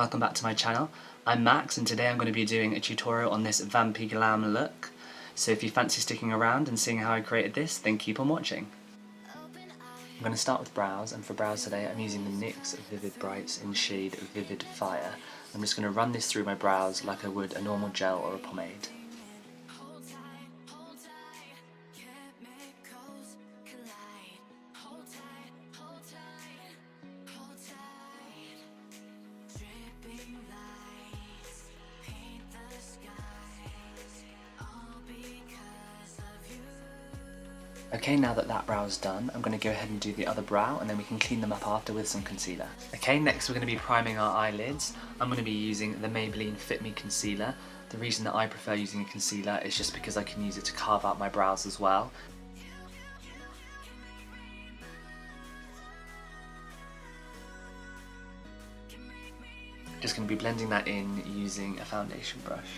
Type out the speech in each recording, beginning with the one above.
welcome back to my channel. I'm Max and today I'm going to be doing a tutorial on this vampy glam look. So if you fancy sticking around and seeing how I created this, then keep on watching. I'm going to start with brows, and for brows today I'm using the NYX Vivid Brights in shade Vivid Fire. I'm just going to run this through my brows like I would a normal gel or a pomade. Okay, now that brow's done, I'm going to go ahead and do the other brow and then we can clean them up after with some concealer. Okay, next we're going to be priming our eyelids. I'm going to be using the Maybelline Fit Me Concealer. The reason that I prefer using a concealer is just because I can use it to carve out my brows as well. Just going to be blending that in using a foundation brush.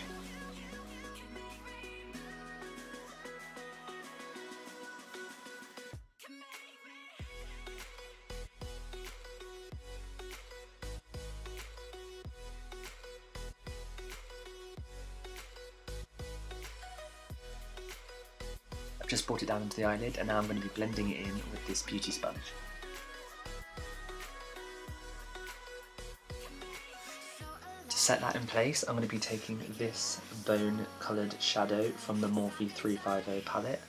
I've just brought it down into the eyelid and now I'm going to be blending it in with this beauty sponge. To set that in place, I'm going to be taking this bone coloured shadow from the Morphe 350 palette,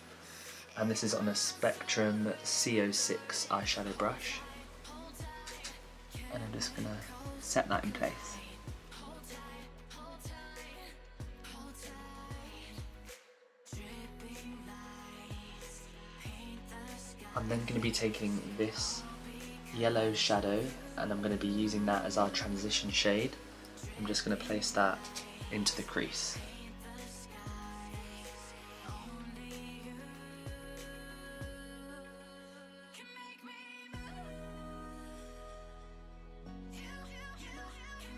and this is on a Spectrum CO6 eyeshadow brush, and I'm just going to set that in place. I'm then going to be taking this yellow shadow and I'm going to be using that as our transition shade. I'm just going to place that into the crease.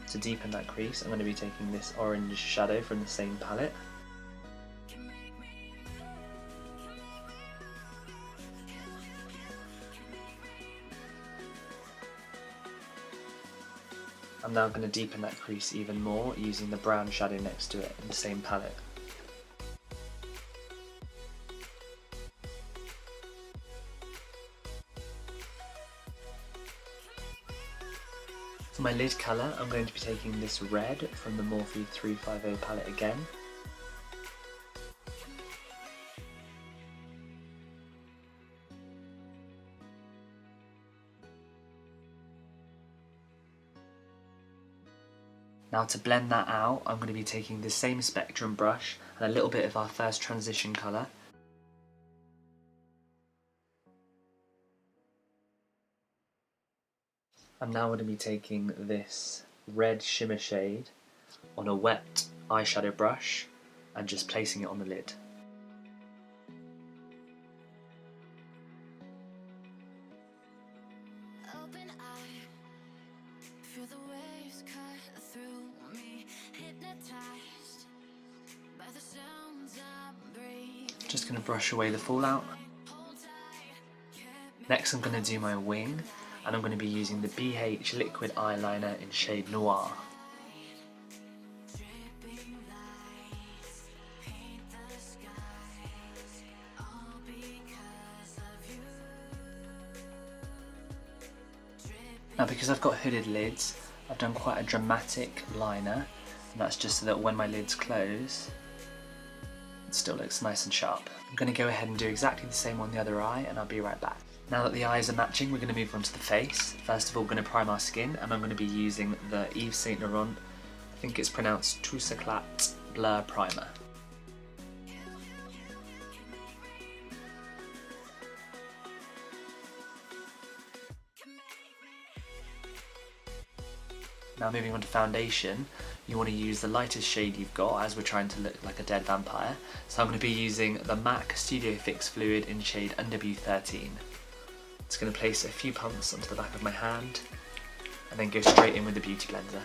To deepen that crease, I'm going to be taking this orange shadow from the same palette. I'm now going to deepen that crease even more using the brown shadow next to it in the same palette. For my lid colour, I'm going to be taking this red from the Morphe 350 palette again. Now to blend that out, I'm going to be taking the same Spectrum brush and a little bit of our first transition colour. I'm now going to be taking this red shimmer shade on a wet eyeshadow brush and just placing it on the lid. Just going to brush away the fallout. Next I'm going to do my wing, and I'm going to be using the BH liquid eyeliner in shade Noir. Now because I've got hooded lids, I've done quite a dramatic liner, and that's just so that when my lids close, it still looks nice and sharp. I'm going to go ahead and do exactly the same on the other eye and I'll be right back. Now that the eyes are matching, we're going to move on to the face. First of all, we're going to prime our skin, and I'm going to be using the Yves Saint Laurent, I think it's pronounced Touche Eclat Blur Primer. Now moving on to foundation, you want to use the lightest shade you've got as we're trying to look like a dead vampire. So I'm going to be using the MAC Studio Fix Fluid in shade NW13. Just going to place a few pumps onto the back of my hand and then go straight in with the beauty blender.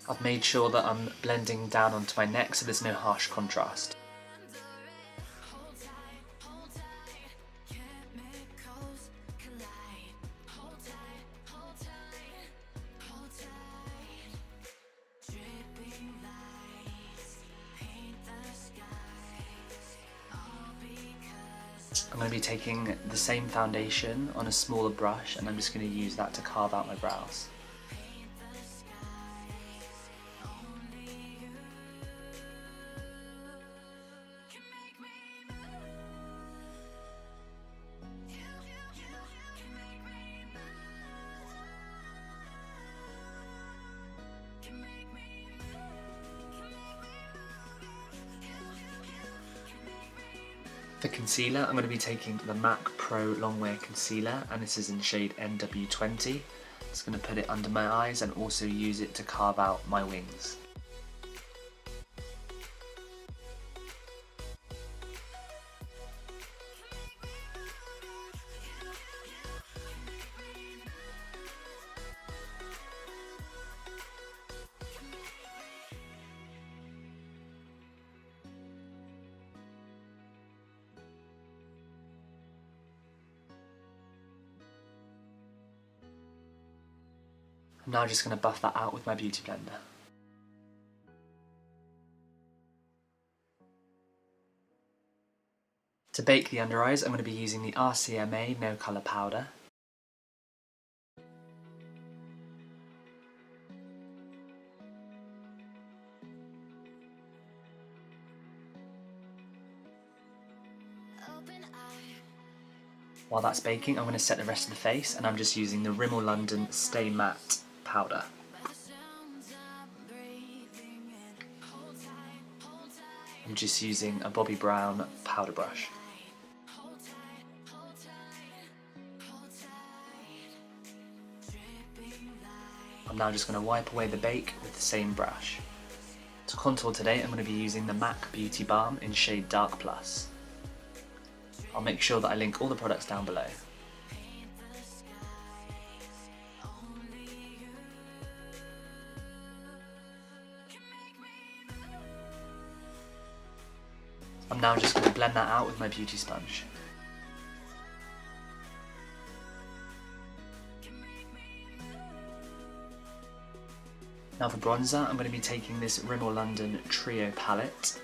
I've made sure that I'm blending down onto my neck so there's no harsh contrast. I'm going to be taking the same foundation on a smaller brush, and I'm just going to use that to carve out my brows. For concealer, I'm going to be taking the MAC Pro Longwear Concealer, and this is in shade NW20. Just going to put it under my eyes and also use it to carve out my wings. I'm now just going to buff that out with my beauty blender. To bake the under eyes, I'm going to be using the RCMA No Colour Powder. While that's baking, I'm going to set the rest of the face, and I'm just using the Rimmel London Stay Matte powder. I'm just using a Bobbi Brown powder brush. I'm now just going to wipe away the bake with the same brush. To contour today, I'm going to be using the MAC Beauty Balm in shade Dark Plus. I'll make sure that I link all the products down below. I'm now just going to blend that out with my beauty sponge. Now for bronzer, I'm going to be taking this Rimmel London Trio palette.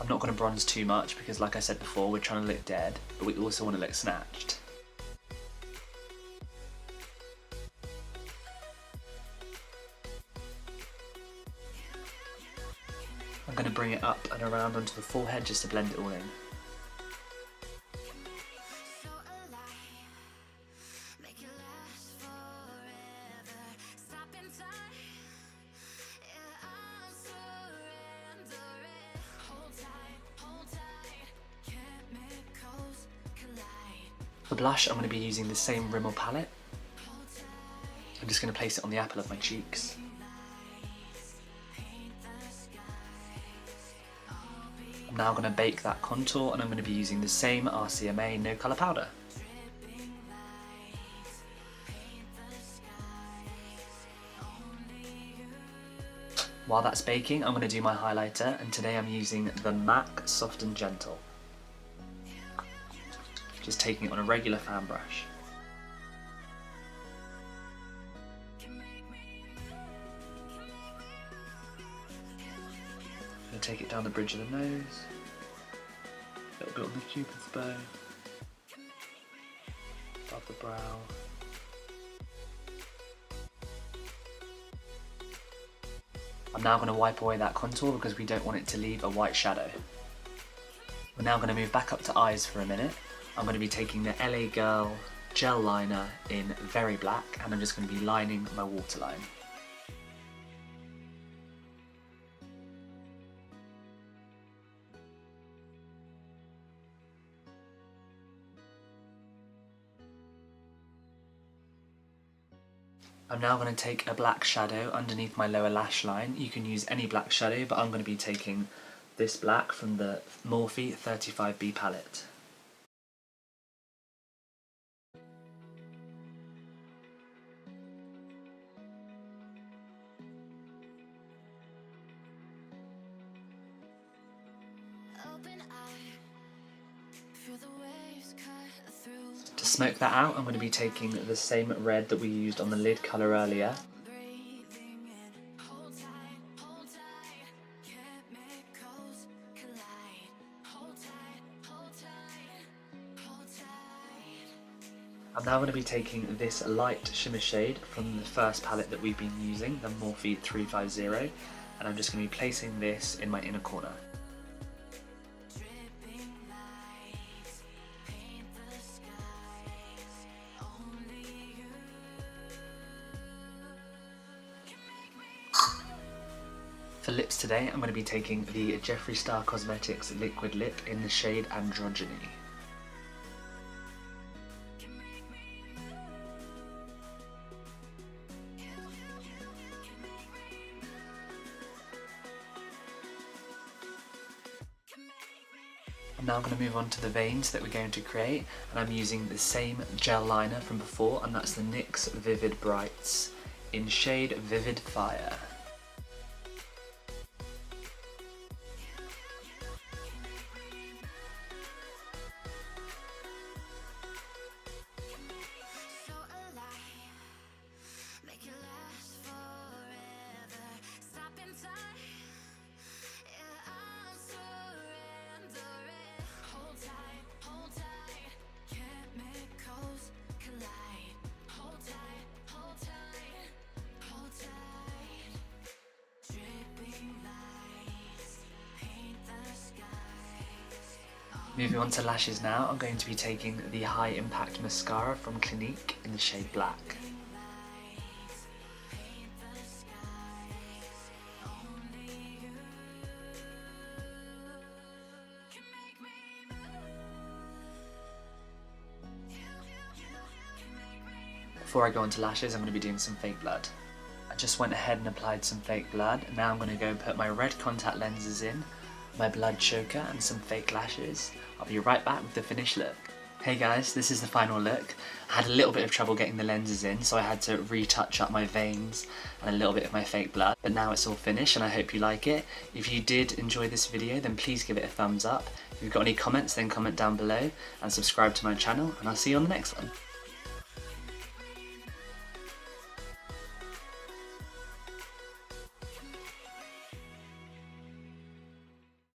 I'm not going to bronze too much because, like I said before, we're trying to look dead, but we also want to look snatched. I'm going to bring it up and around onto the forehead just to blend it all in. For blush, I'm going to be using the same Rimmel palette. I'm just going to place it on the apple of my cheeks. I'm now going to bake that contour, and I'm going to be using the same RCMA No Colour Powder. While that's baking, I'm going to do my highlighter, and today I'm using the MAC Soft and Gentle. Just taking it on a regular fan brush. I'm going to take it down the bridge of the nose, a little bit on the cupid's bow, above the brow. I'm now going to wipe away that contour because we don't want it to leave a white shadow. We're now going to move back up to eyes for a minute. I'm going to be taking the LA Girl gel liner in Very Black, and I'm just going to be lining my waterline. I'm now going to take a black shadow underneath my lower lash line. You can use any black shadow, but I'm going to be taking this black from the Morphe 35B palette. To smoke that out, I'm going to be taking the same red that we used on the lid colour earlier. I'm now going to be taking this light shimmer shade from the first palette that we've been using, the Morphe 350, and I'm just going to be placing this in my inner corner. For lips today, I'm going to be taking the Jeffree Star Cosmetics Liquid Lip in the shade Androgyny. I'm now going to move on to the veins that we're going to create, and I'm using the same gel liner from before, and that's the NYX Vivid Brights in shade Vivid Fire. Moving on to lashes now, I'm going to be taking the High Impact Mascara from Clinique in the shade Black. Before I go on to lashes, I'm going to be doing some fake blood. I just went ahead and applied some fake blood, and now I'm going to go and put my red contact lenses in, my blood choker and some fake lashes. I'll be right back with the finished look. Hey guys, this is the final look. I had a little bit of trouble getting the lenses in, so I had to retouch up my veins and a little bit of my fake blood, but now it's all finished and I hope you like it. If you did enjoy this video, then please give it a thumbs up. If you've got any comments, then comment down below and subscribe to my channel, and I'll see you on the next one.